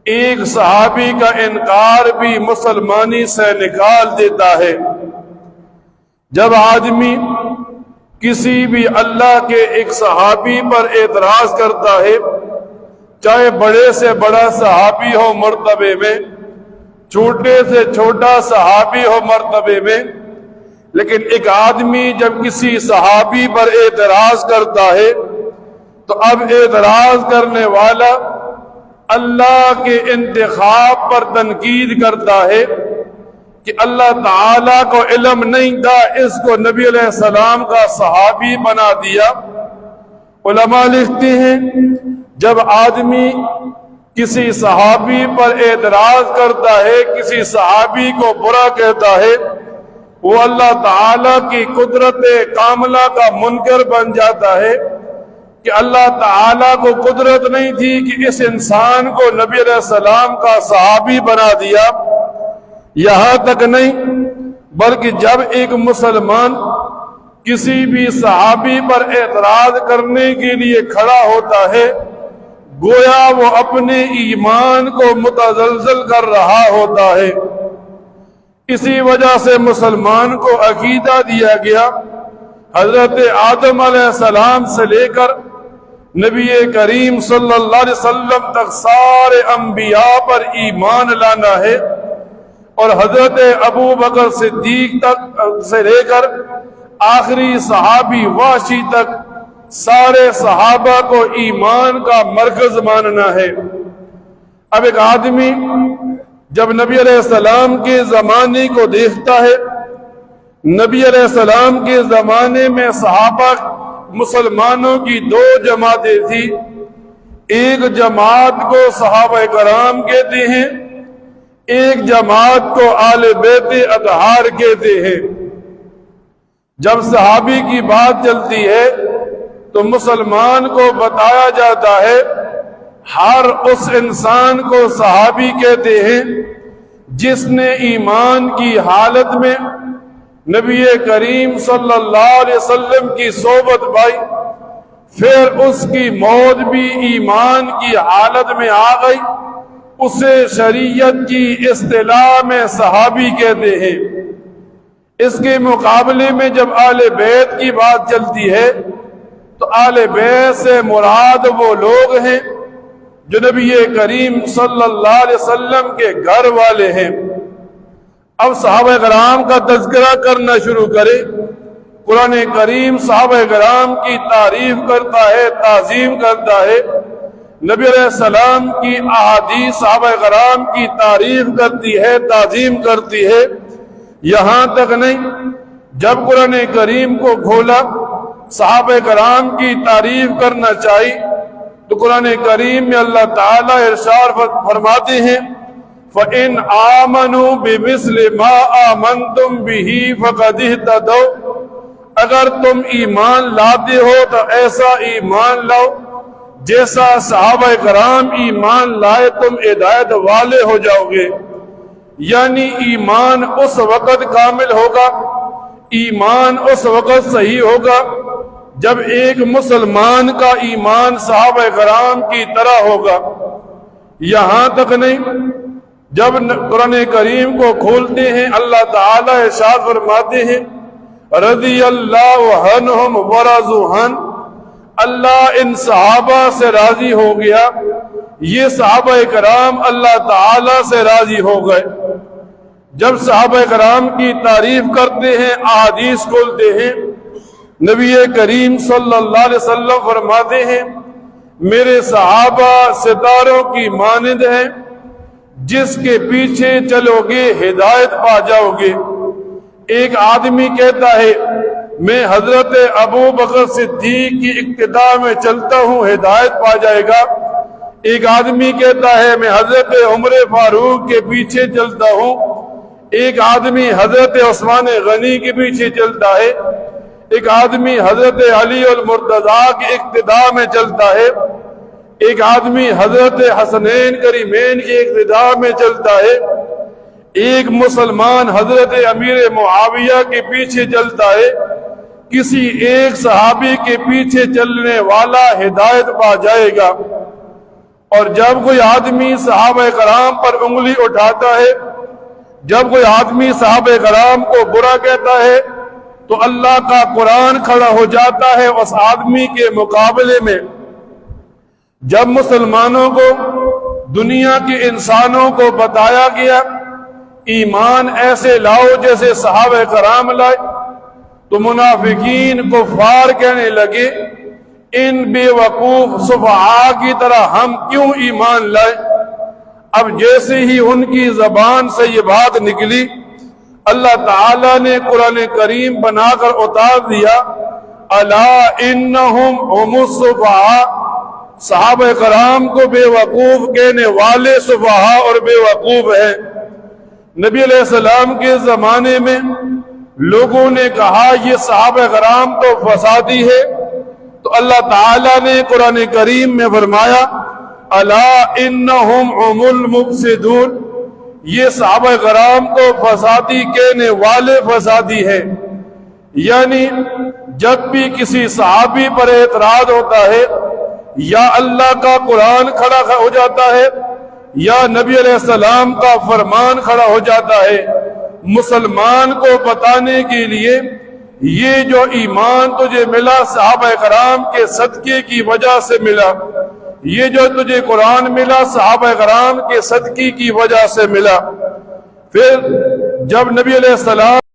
ایک صحابی کا انکار بھی مسلمانی سے نکال دیتا ہے۔ جب آدمی کسی بھی اللہ کے ایک صحابی پر اعتراض کرتا ہے، چاہے بڑے سے بڑا صحابی ہو مرتبے میں، چھوٹے سے چھوٹا صحابی ہو مرتبے میں، لیکن ایک آدمی جب کسی صحابی پر اعتراض کرتا ہے تو اب اعتراض کرنے والا اللہ کے انتخاب پر تنقید کرتا ہے کہ اللہ تعالیٰ کو علم نہیں تھا، اس کو نبی علیہ السلام کا صحابی بنا دیا۔ علماء لکھتے ہیں جب آدمی کسی صحابی پر اعتراض کرتا ہے، کسی صحابی کو برا کہتا ہے، وہ اللہ تعالیٰ کی قدرت کاملہ کا منکر بن جاتا ہے کہ اللہ تعالیٰ کو قدرت نہیں تھی کہ اس انسان کو نبی علیہ السلام کا صحابی بنا دیا۔ یہاں تک نہیں بلکہ جب ایک مسلمان کسی بھی صحابی پر اعتراض کرنے کے لیے کھڑا ہوتا ہے، گویا وہ اپنے ایمان کو متزلزل کر رہا ہوتا ہے۔ اسی وجہ سے مسلمان کو عقیدہ دیا گیا، حضرت آدم علیہ السلام سے لے کر نبی کریم صلی اللہ علیہ وسلم تک سارے انبیاء پر ایمان لانا ہے، اور حضرت ابو بکر صدیق تک سے لے کر آخری صحابی وحشی تک سارے صحابہ کو ایمان کا مرکز ماننا ہے۔ اب ایک آدمی جب نبی علیہ السلام کے زمانے کو دیکھتا ہے، نبی علیہ السلام کے زمانے میں صحابہ مسلمانوں کی دو جماعتیں تھی۔ ایک جماعت کو صحابہ کرام کہتے ہیں، ایک جماعت کو آل بیت اطہار کہتے ہیں۔ جب صحابی کی بات چلتی ہے تو مسلمان کو بتایا جاتا ہے ہر اس انسان کو صحابی کہتے ہیں جس نے ایمان کی حالت میں نبی کریم صلی اللہ علیہ وسلم کی صحبت پائی، پھر اس کی موت بھی ایمان کی حالت میں آ گئی، اسے شریعت کی اصطلاح میں صحابی کہتے ہیں۔ اس کے مقابلے میں جب آل بیت کی بات چلتی ہے تو آل بیت سے مراد وہ لوگ ہیں جو نبی کریم صلی اللہ علیہ وسلم کے گھر والے ہیں۔ اب صحابہ کرام کا تذکرہ کرنا شروع کرے، قرآن کریم صحابہ کرام کی تعریف کرتا ہے، تعظیم کرتا ہے، نبی علیہ السلام کی احادیث صحابہ کرام کی تعریف کرتی ہے، تعظیم کرتی ہے۔ یہاں تک نہیں، جب قرآن کریم کو کھولا صحابہ کرام کی تعریف کرنا چاہیے تو قرآن کریم میں اللہ تعالیٰ ارشاد فرماتے ہیں فَإِنْ آمَنُوا بِمِثْلِ مَا آمَنْتُمْ بِهِ فَقَدِ اهْتَدَوْا، اگر تم ایمان لاتے ہو تو ایسا ایمان لاؤ جیسا صحابہ کرام ایمان لائے، تم ہدایت والے ہو جاؤ گے۔ یعنی ایمان اس وقت کامل ہوگا، ایمان اس وقت صحیح ہوگا جب ایک مسلمان کا ایمان صحابہ کرام کی طرح ہوگا۔ یہاں تک نہیں، جب قرآن کریم کو کھولتے ہیں اللہ تعالیٰ ارشاد فرماتے ہیں رضی اللہ عنہم ورضوا عنہ، اللہ ان صحابہ سے راضی ہو گیا، یہ صحابہ کرام اللہ تعالیٰ سے راضی ہو گئے۔ جب صحابہ کرام کی تعریف کرتے ہیں، احادیث کھولتے ہیں، نبی کریم صلی اللہ علیہ وسلم فرماتے ہیں میرے صحابہ ستاروں کی مانند ہیں، جس کے پیچھے چلو گے ہدایت پا جاؤ گے۔ ایک آدمی کہتا ہے میں حضرت ابو بکر صدیق کی اقتداء میں چلتا ہوں، ہدایت پا جائے گا۔ ایک آدمی کہتا ہے میں حضرت عمر فاروق کے پیچھے چلتا ہوں، ایک آدمی حضرت عثمان غنی کے پیچھے چلتا ہے، ایک آدمی حضرت علی المرتضیٰ کی اقتداء میں چلتا ہے، ایک آدمی حضرت حسنین کریمین کی اقتداء میں چلتا ہے، ایک مسلمان حضرت امیر معاویہ کے پیچھے چلتا ہے۔ کسی ایک صحابی کے پیچھے چلنے والا ہدایت پا جائے گا۔ اور جب کوئی آدمی صحابہ کرام پر انگلی اٹھاتا ہے، جب کوئی آدمی صحابہ کرام کو برا کہتا ہے تو اللہ کا قرآن کھڑا ہو جاتا ہے اس آدمی کے مقابلے میں۔ جب مسلمانوں کو، دنیا کے انسانوں کو بتایا گیا ایمان ایسے لاؤ جیسے صحابہ کرام لائے، تو منافقین کفار کہنے لگے ان بے وقوف سفہاء کی طرح ہم کیوں ایمان لائے؟ اب جیسے ہی ان کی زبان سے یہ بات نکلی، اللہ تعالیٰ نے قرآن کریم بنا کر اتار دیا، الا انہم هم السفہاء، صحابہ کرام کو بے وقوف کہنے والے سفہاء اور بے وقوف ہیں۔ نبی علیہ السلام کے زمانے میں لوگوں نے کہا یہ صحابہ کرام تو فسادی ہے، تو اللہ تعالیٰ نے قرآن کریم میں فرمایا الا انہم هم المفسدون، یہ صحابہ کرام کو فسادی کہنے والے فسادی ہیں۔ یعنی جب بھی کسی صحابی پر اعتراض ہوتا ہے، یا اللہ کا قرآن کھڑا ہو جاتا ہے یا نبی علیہ السلام کا فرمان کھڑا ہو جاتا ہے، مسلمان کو بتانے کے لیے یہ جو ایمان تجھے ملا صحابہ کرام کے صدقے کی وجہ سے ملا، یہ جو تجھے قرآن ملا صحابہ کرام کے صدقے کی وجہ سے ملا۔ پھر جب نبی علیہ السلام